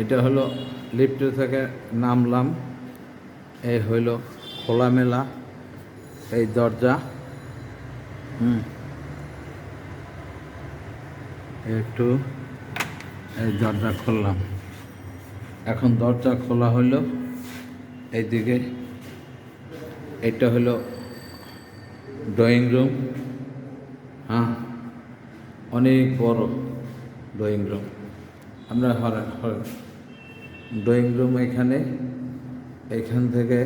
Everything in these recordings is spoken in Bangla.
এটা হলো লিফট থেকে নামলাম, এই হইল খোলামেলা এই দরজা। একটু এই দরজা খুললাম, এখন দরজা খোলা হইল। এইদিকে এটা হলো ড্রয়িং রুম। অনেক বড় ড্রয়িং রুম। আমরা ড্রয়িং রুম এখান থেকে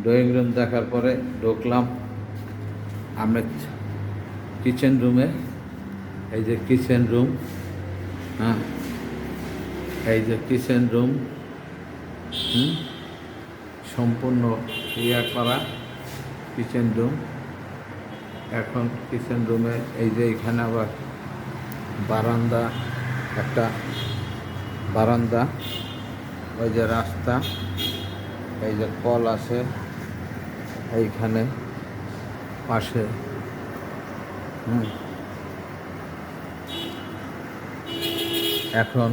ড্রয়িং রুম দেখার পরে ঢুকলাম আমরা কিচেন রুমে। এই যে কিচেন রুম, এই যে কিচেন রুম, সম্পূর্ণ করা কিচেন রুম। এখন কিচেন রুমে এই যে এখানে আবার বারান্দা, একটা বারান্দা, ওই যে রাস্তা, এই যে কল আছে এইখানে পাশে। এখন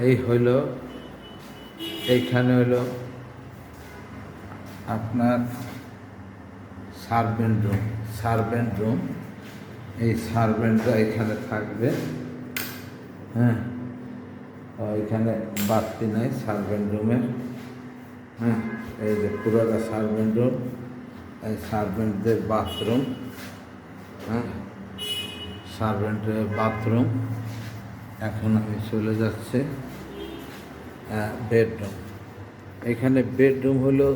এইখানে হইল আপনার সার্ভেন্ট রুম। এই সার্ভেন্টরা এখানে থাকবে। এখানে বাতি নাই সার্ভেন্ট রুমের। এই যে পুরোটা সার্ভেন্ট রুম, এই সার্ভেন্টদের বাথরুম। সার্ভেন্টের বাথরুম। এখন আমি চলে যাচ্ছি বেডরুম। এখানে বেডরুম হলো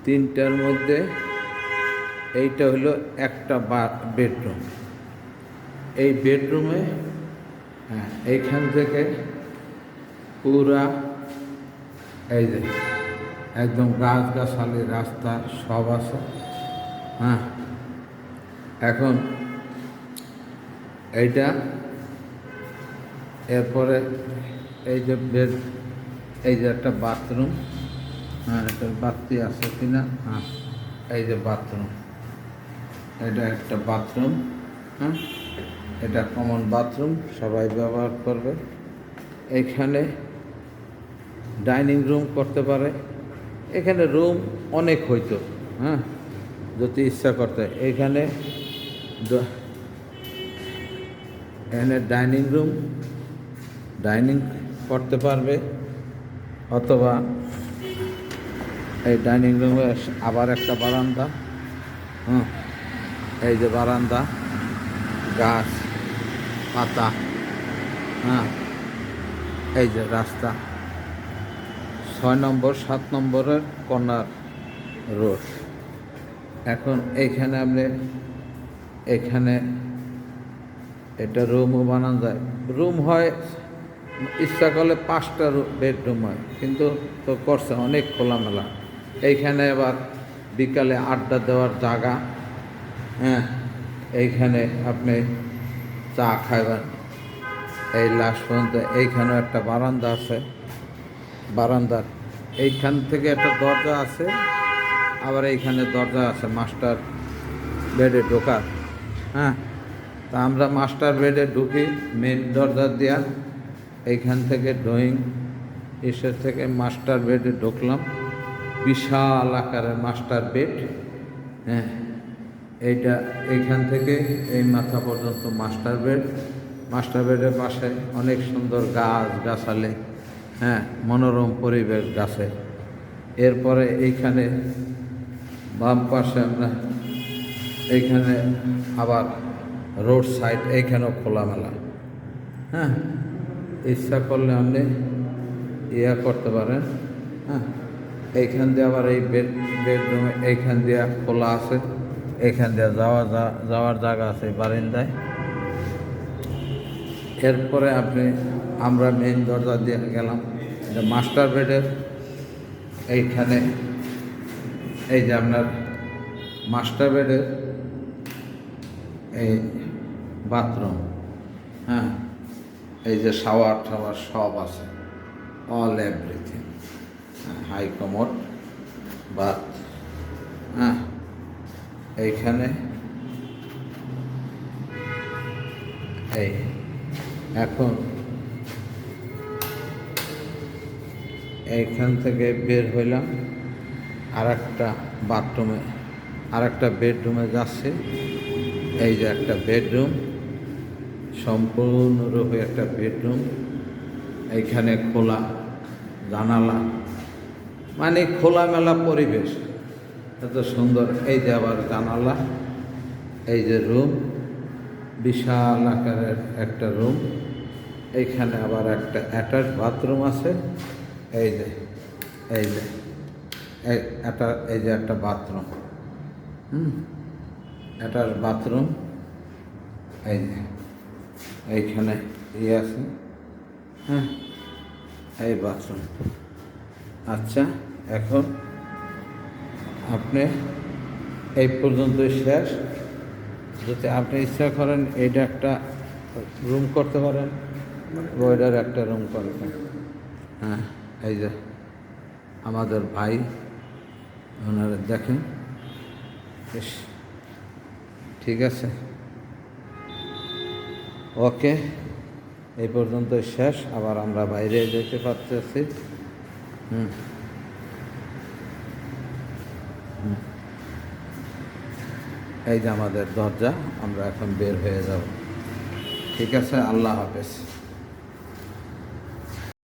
তিনটার মধ্যে এইটা হলো একটা বেডরুম। এই বেডরুমে এইখান থেকে পুরা এই যে একদম গাছগাছালি রাস্তা সব আছে। এখন এইটা এরপরে এই যে এই যে একটা বাথরুম। এটা বাতি আছে কিনা? এই যে বাথরুম, এটা একটা বাথরুম। এটা কমন বাথরুম, সবাই ব্যবহার করবে। এইখানে ডাইনিং রুম করতে পারে। এখানে রুম অনেক হইতো, যদি ইচ্ছা করতে। এখানে ডাইনিং করতে পারবে, অথবা এই ডাইনিং রুমে আবার একটা বারান্দা। এই যে বারান্দা, গাছ পাতা, এই যে রাস্তা 6 নম্বর 7 নম্বরের কর্নার রোড। এখন এখানে এটা রুমও বানানো যায়। রুম হয় ইচ্ছা করলে 5টা বেডরুম হয়, কিন্তু তো করছে অনেক খোলামেলা। এইখানে আবার বিকালে আড্ডা দেওয়ার জায়গা। এইখানে আপনি চা খাইবেন এই লাস্ট পর্যন্ত। এইখানেও একটা বারান্দা আছে। বারান্দার এইখান থেকে একটা দরজা আছে, আবার এইখানে দরজা আছে মাস্টার বেডে ঢোকার। তা আমরা মাস্টার বেডে ঢুকি মেন দরজা দিয়া। এইখান থেকে ড্রয়িং থেকে মাস্টার বেডে ঢুকলাম। বিশাল আকারের মাস্টার বেড। এইখান থেকে এই মাথা পর্যন্ত মাস্টার বেড। মাস্টার বেডের পাশে অনেক সুন্দর গাছগাছালি, মনোরম পরিবেশ গাছে। এরপরে এইখানে বাম পাশে আমরা এইখানে আবার রোড সাইড, এইখানেও খোলামেলা। ইচ্ছা করলে আপনি করতে পারেন। এইখান দিয়ে আবার এই বেডরুমে এইখান দিয়ে খোলা আছে, এইখান দিয়ে যাওয়ার জায়গা আছে বারান্দায়। এরপরে আমরা মেইন দরজা দিয়ে গেলাম মাস্টার বেডের এইখানে। এই যে আপনার মাস্টার বেডের এই বাথরুম, এই যে শাওয়ার টাওয়ার সব আছে, all everything. High commode, bath. এইখানে এখন এইখান থেকে বের হইলাম আর একটা বাথরুমে, আর একটা বেডরুমে যাচ্ছে। এই যে একটা বেডরুম, সম্পূর্ণরূপে একটা বেডরুম। এইখানে খোলা জানালা, মানে খোলামেলা পরিবেশ, এত সুন্দর। এই যে আবার জানালা, এই যে রুম, বিশাল আকারের একটা রুম। এইখানে আবার একটা অ্যাটাচ বাথরুম আছে। এই যে এই যে এই যে একটা বাথরুম, অ্যাটাচ বাথরুম। এই যে এইখানে আছে, হ্যাঁ, এই বাথরুম। আচ্ছা, এখন আপনি এই পর্যন্ত শেষ। যদি আপনি ইচ্ছা করেন এইটা একটা রুম করতে পারেন, ওইটার একটা রুম করবেন। হ্যাঁ, এই যে আমাদের ভাই, ওনারা দেখেন। বেশ, ঠিক আছে, ওকে, এই পর্যন্ত শেষ। আবার আমরা বাইরে যেতে পারতেছি। এই যে আমাদের দরজা, আমরা এখন বের হয়ে যাব। ঠিক আছে, আল্লাহ হাফেজ।